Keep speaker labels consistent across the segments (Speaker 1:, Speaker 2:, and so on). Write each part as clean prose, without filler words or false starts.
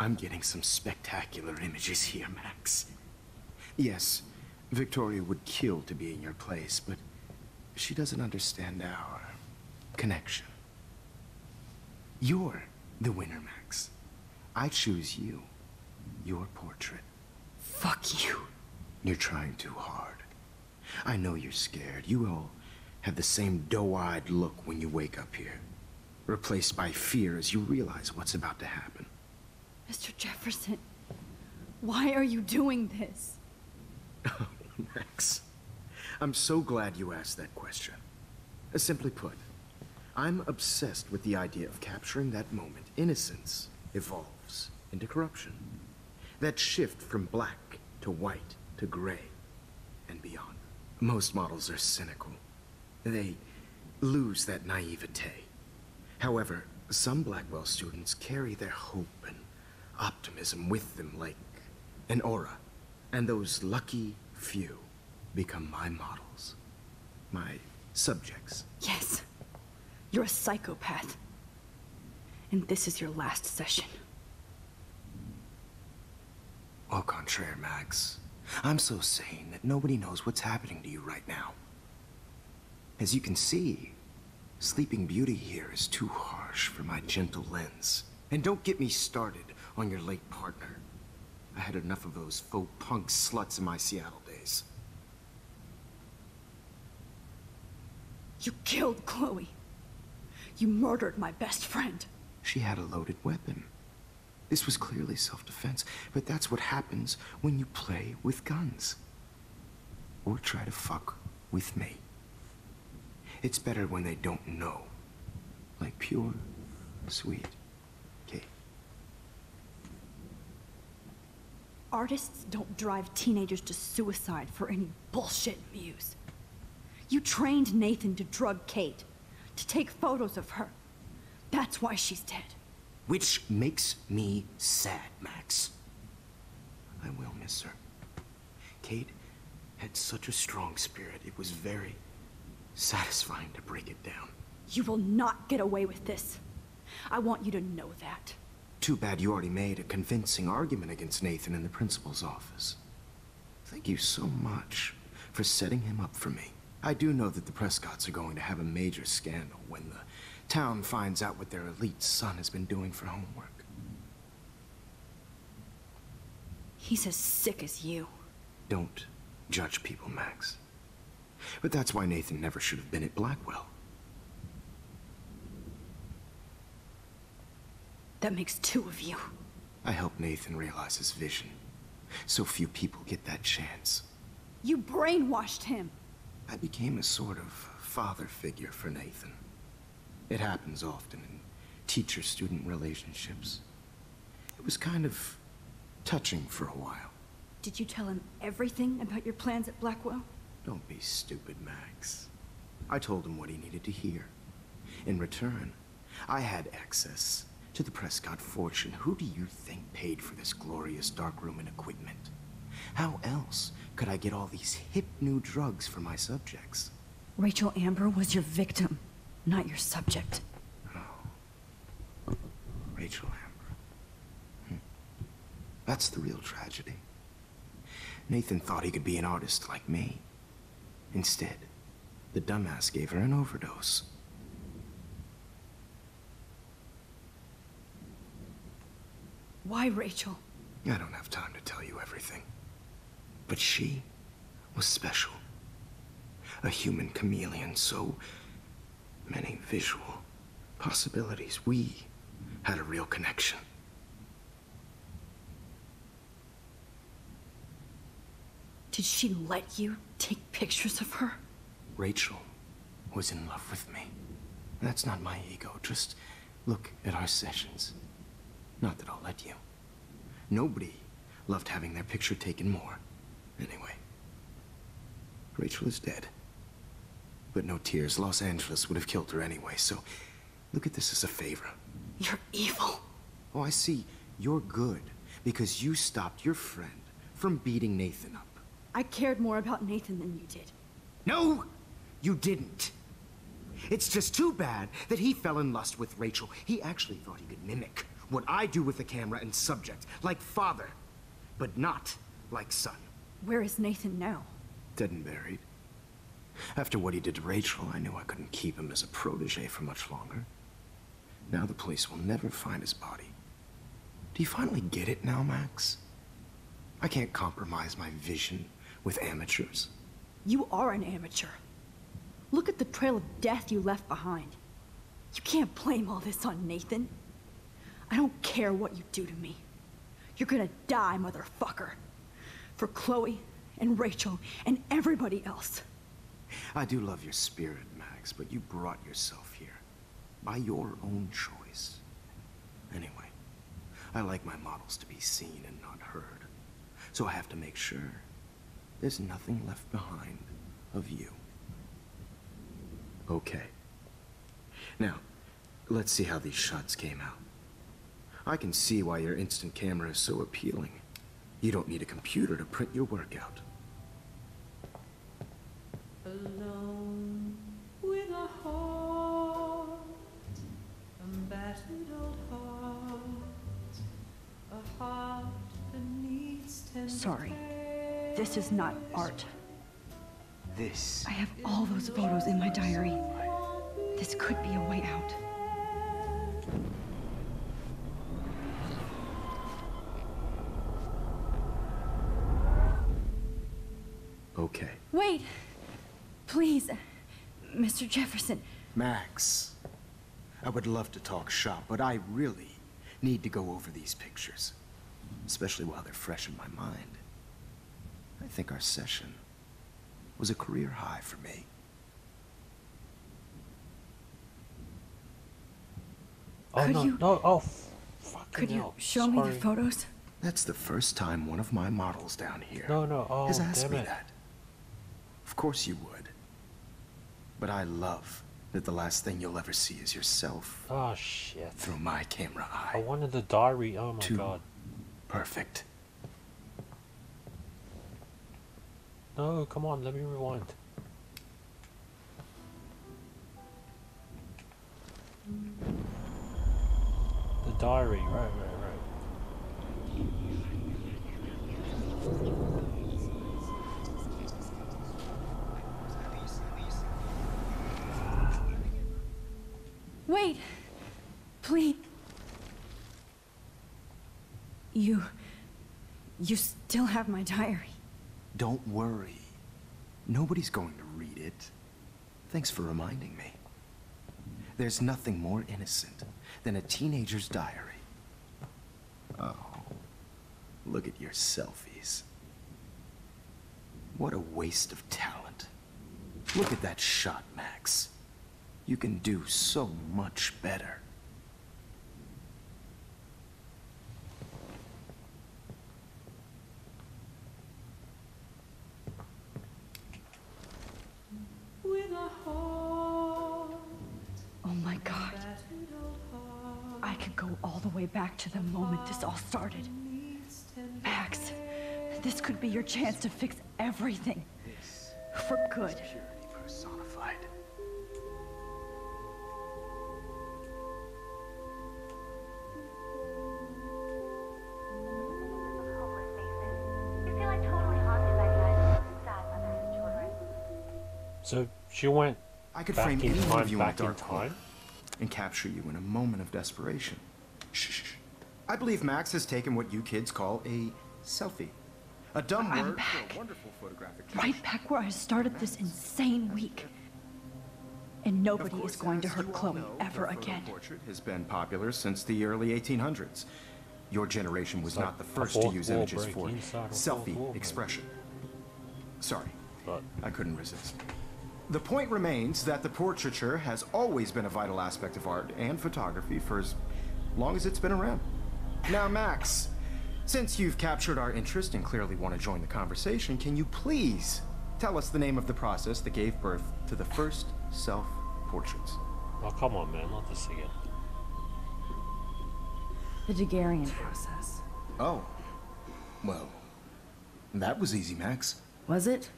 Speaker 1: I'm getting some spectacular images here, Max. Yes, Victoria would kill to be in your place, but she doesn't understand our connection. You're the winner, Max. I choose you. Your portrait.
Speaker 2: Fuck you.
Speaker 1: You're trying too hard. I know you're scared. You all have the same doe-eyed look when you wake up here, replaced by fear as you realize what's about to happen.
Speaker 2: Mr. Jefferson, why are you doing this?
Speaker 1: Oh, Max, I'm so glad you asked that question. Simply put, I'm obsessed with the idea of capturing that moment innocence evolves into corruption. That shift from black to white to gray and beyond. Most models are cynical. They lose that naivete. However, some Blackwell students carry their hope and optimism with them like an aura. And those lucky few become my models. My subjects.
Speaker 2: Yes. You're a psychopath. And this is your last session.
Speaker 1: Au contraire, Max. I'm so sane that nobody knows what's happening to you right now. As you can see, Sleeping Beauty here is too harsh for my gentle lens. And don't get me started on your late partner. I had enough of those faux punk sluts in my Seattle days.
Speaker 2: You killed Chloe. You murdered my best friend.
Speaker 1: She had a loaded weapon. This was clearly self-defense, but that's what happens when you play with guns. Or try to fuck with me. It's better when they don't know. Like pure, sweet Kate.
Speaker 2: Artists don't drive teenagers to suicide for any bullshit views. You trained Nathan to drug Kate, to take photos of her. That's why she's dead.
Speaker 1: Which makes me sad, Max. I will miss her. Kate had such a strong spirit, it was very satisfying to break it down.
Speaker 2: You will not get away with this. I want you to know that.
Speaker 1: Too bad you already made a convincing argument against Nathan in the principal's office. Thank you so much for setting him up for me. I do know that the Prescotts are going to have a major scandal when the town finds out what their elite son has been doing for homework.
Speaker 2: He's as sick as you.
Speaker 1: Don't judge people, Max. But that's why Nathan never should have been at Blackwell.
Speaker 2: That makes two of you.
Speaker 1: I helped Nathan realize his vision. So few people get that chance.
Speaker 2: You brainwashed him.
Speaker 1: I became a sort of father figure for Nathan. It happens often in teacher-student relationships. It was kind of touching for a while.
Speaker 2: Did you tell him everything about your plans at Blackwell?
Speaker 1: Don't be stupid, Max. I told him what he needed to hear. In return, I had access to the Prescott fortune. Who do you think paid for this glorious darkroom and equipment? How else could I get all these hip new drugs for my subjects?
Speaker 2: Rachel Amber was your victim, not your subject.
Speaker 1: Oh. Rachel Amber. That's the real tragedy. Nathan thought he could be an artist like me. Instead, the dumbass gave her an overdose.
Speaker 2: Why Rachel?
Speaker 1: I don't have time to tell you everything. But she was special. A human chameleon, so many visual possibilities. We had a real connection.
Speaker 2: Did she let you take pictures of her?
Speaker 1: Rachel was in love with me. That's not my ego. Just look at our sessions. Not that I'll let you. Nobody loved having their picture taken more. Anyway, Rachel is dead. But no tears. Los Angeles would have killed her anyway, so look at this as a favor.
Speaker 2: You're evil.
Speaker 1: Oh, I see. You're good because you stopped your friend from beating Nathan up.
Speaker 2: I cared more about Nathan than you did.
Speaker 1: No, you didn't. It's just too bad that he fell in lust with Rachel. He actually thought he could mimic what I do with the camera and subject, like father, but not like son.
Speaker 2: Where is Nathan now?
Speaker 1: Dead and buried. After what he did to Rachel, I knew I couldn't keep him as a protege for much longer. Now the police will never find his body. Do you finally get it now, Max? I can't compromise my vision with amateurs.
Speaker 2: You are an amateur. Look at the trail of death you left behind. You can't blame all this on Nathan. I don't care what you do to me. You're gonna die, motherfucker. For Chloe and Rachel and everybody else.
Speaker 1: I do love your spirit, Max, but you brought yourself here by your own choice. Anyway, I like my models to be seen and not heard, so I have to make sure there's nothing left behind of you. Okay. Now, let's see how these shots came out. I can see why your instant camera is so appealing. You don't need a computer to print your work out.
Speaker 3: Alone with a heart, a battered old heart, a heart that needs tender
Speaker 2: Sorry. This is not art.
Speaker 1: This.
Speaker 2: I have all those photos in my diary. This could be a way out.
Speaker 1: Okay.
Speaker 2: Wait! Please, Mr. Jefferson.
Speaker 1: Max, I would love to talk shop, but I really need to go over these pictures, especially while they're fresh in my mind. I think our session was a career high for me.
Speaker 4: Oh,
Speaker 2: Could
Speaker 4: no,
Speaker 2: you-
Speaker 4: no, oh, fucking
Speaker 2: Could you
Speaker 4: hell.
Speaker 2: show me the
Speaker 4: Sorry.
Speaker 2: photos?
Speaker 1: That's the first time one of my models down here
Speaker 4: No, no, oh,
Speaker 1: has asked
Speaker 4: damn
Speaker 1: me
Speaker 4: it.
Speaker 1: that. Of course you would. But I love that the last thing you'll ever see is yourself
Speaker 4: Oh, shit.
Speaker 1: through my camera
Speaker 4: I
Speaker 1: eye.
Speaker 4: wanted the diary, oh my
Speaker 1: Too
Speaker 4: god.
Speaker 1: perfect.
Speaker 4: No, come on, let me rewind. The diary, right.
Speaker 2: Wait! Please. You still have my diary.
Speaker 1: Don't worry. Nobody's going to read it. Thanks for reminding me. There's nothing more innocent than a teenager's diary. Oh, look at your selfies. What a waste of talent. Look at that shot, Max. You can do so much better.
Speaker 3: with a heart,
Speaker 2: Oh my god.
Speaker 3: battered old heart
Speaker 2: I could go all the way back to the moment this all started.
Speaker 3: needs tender
Speaker 2: Max, this could be your chance to fix everything.
Speaker 1: This
Speaker 2: For good.
Speaker 1: is purity personified.
Speaker 5: Homeless faces. You feel like totally haunted by the eyes of sad mothers and children.
Speaker 4: So she went
Speaker 1: I could
Speaker 4: back
Speaker 1: frame
Speaker 4: in
Speaker 1: any one of
Speaker 4: time,
Speaker 1: you in a
Speaker 4: back in
Speaker 1: dark room
Speaker 4: time?
Speaker 1: and capture you in a moment of desperation. Shh. I believe Max has taken what you kids call a selfie. A dumb
Speaker 2: I'm
Speaker 1: word
Speaker 2: back.
Speaker 1: for a wonderful photographic
Speaker 2: Right
Speaker 1: capture.
Speaker 2: back where I started this insane week. And
Speaker 1: Of
Speaker 2: nobody
Speaker 1: course,
Speaker 2: is going to
Speaker 1: as
Speaker 2: hurt
Speaker 1: you all
Speaker 2: Chloe
Speaker 1: know,
Speaker 2: ever
Speaker 1: the photo
Speaker 2: again.
Speaker 1: portrait has been popular since the early 1800s. Your generation was
Speaker 4: It's like
Speaker 1: not the
Speaker 4: a
Speaker 1: first to
Speaker 4: fourth
Speaker 1: use
Speaker 4: wall
Speaker 1: images
Speaker 4: break
Speaker 1: for
Speaker 4: inside a fourth wall
Speaker 1: selfie
Speaker 4: break.
Speaker 1: expression. Sorry,
Speaker 4: But
Speaker 1: I couldn't resist. The point remains that the portraiture has always been a vital aspect of art and photography for as long as it's been around. Now, Max, since you've captured our interest and clearly want to join the conversation, can you please tell us the name of the process that gave birth to the first self-portraits?
Speaker 4: oh, come on, man, not this again.
Speaker 2: The Daguerrean process.
Speaker 1: Oh, well, that was easy, Max.
Speaker 2: Was it?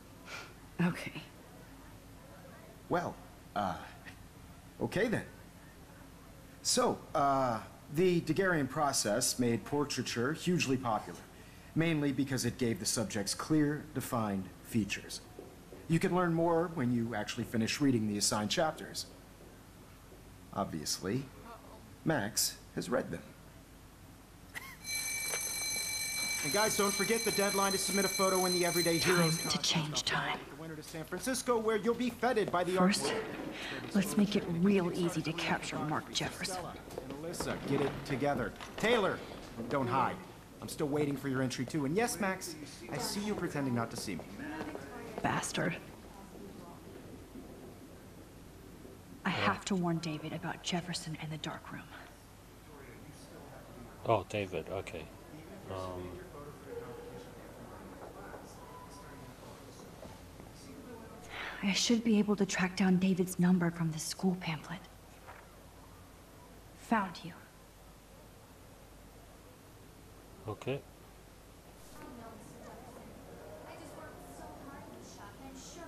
Speaker 2: Okay.
Speaker 1: Well, okay then. So, The Daguerrean process made portraiture hugely popular, mainly because it gave the subjects clear, defined features. You can learn more when you actually finish reading the assigned chapters. Obviously, Max has read them. And guys, don't forget the deadline to submit a photo in the Everyday Heroes
Speaker 2: Time to change time.
Speaker 1: The winter to San Francisco, where you'll be feted by the
Speaker 2: First, let's make it real easy to capture Mark Jefferson.
Speaker 1: And Alyssa, get it together. Taylor, don't hide. I'm still waiting for your entry too. And yes, Max, I see you pretending not to see me.
Speaker 2: Bastard. I have to warn David about Jefferson and the dark room.
Speaker 4: Oh, David, okay.
Speaker 2: I should be able to track down David's number from the school pamphlet. Found you.
Speaker 4: Okay.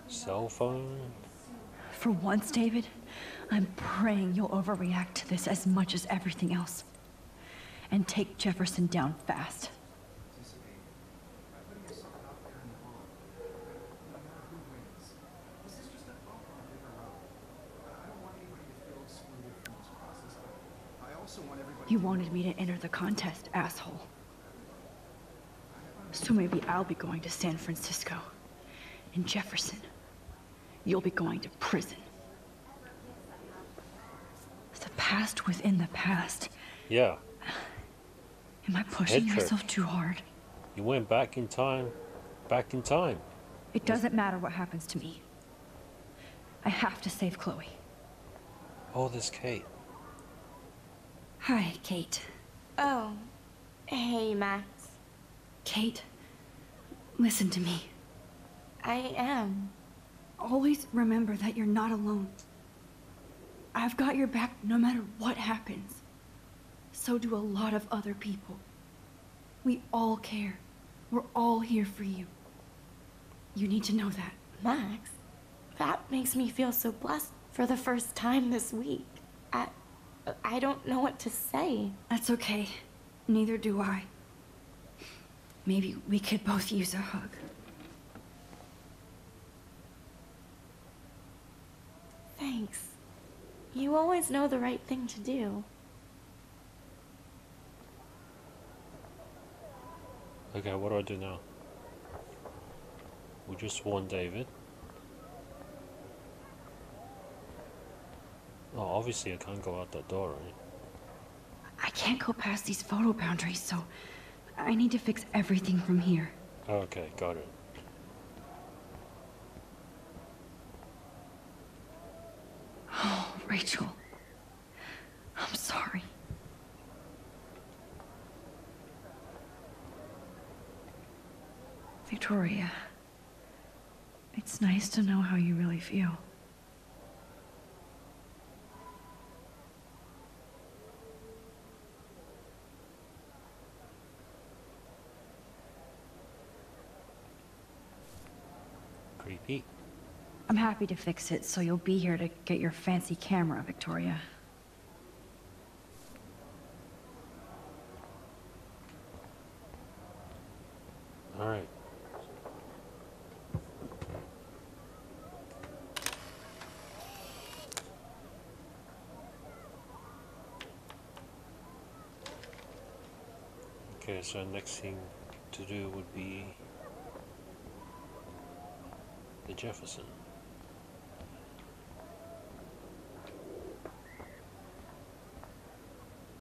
Speaker 4: Cell phone?
Speaker 2: For once, David, I'm praying you'll overreact to this as much as everything else. And take Jefferson down fast. You wanted me to enter the contest, asshole. So maybe I'll be going to San Francisco. And Jefferson, you'll be going to prison. The past within the past.
Speaker 4: Yeah.
Speaker 2: Am I pushing
Speaker 4: Head trick.
Speaker 2: myself too hard?
Speaker 4: You went back in time. Back in time.
Speaker 2: It doesn't matter what happens to me. I have to save Chloe.
Speaker 4: Oh, there's Kate.
Speaker 2: Hi, Kate.
Speaker 6: Oh, hey, Max.
Speaker 2: Kate, listen to me.
Speaker 6: I am.
Speaker 2: Always remember that you're not alone. I've got your back no matter what happens. So do a lot of other people. We all care. We're all here for you. You need to know that.
Speaker 6: Max, that makes me feel so blessed for the first time this week. I don't know what to say.
Speaker 2: That's okay. Neither do I. Maybe we could both use a hug.
Speaker 6: Thanks. You always know the right thing to do.
Speaker 4: Okay, what do I do now? We just warned David. Oh, obviously I can't go out that door, right?
Speaker 2: I can't go past these photo boundaries, so I need to fix everything from here.
Speaker 4: Okay, got it.
Speaker 2: Oh, Rachel. I'm sorry. Victoria. It's nice to know how you really feel.
Speaker 4: Creepy.
Speaker 2: I'm happy to fix it, so you'll be here to get your fancy camera, Victoria.
Speaker 4: Alright. Okay, so next thing to do would be the Jefferson.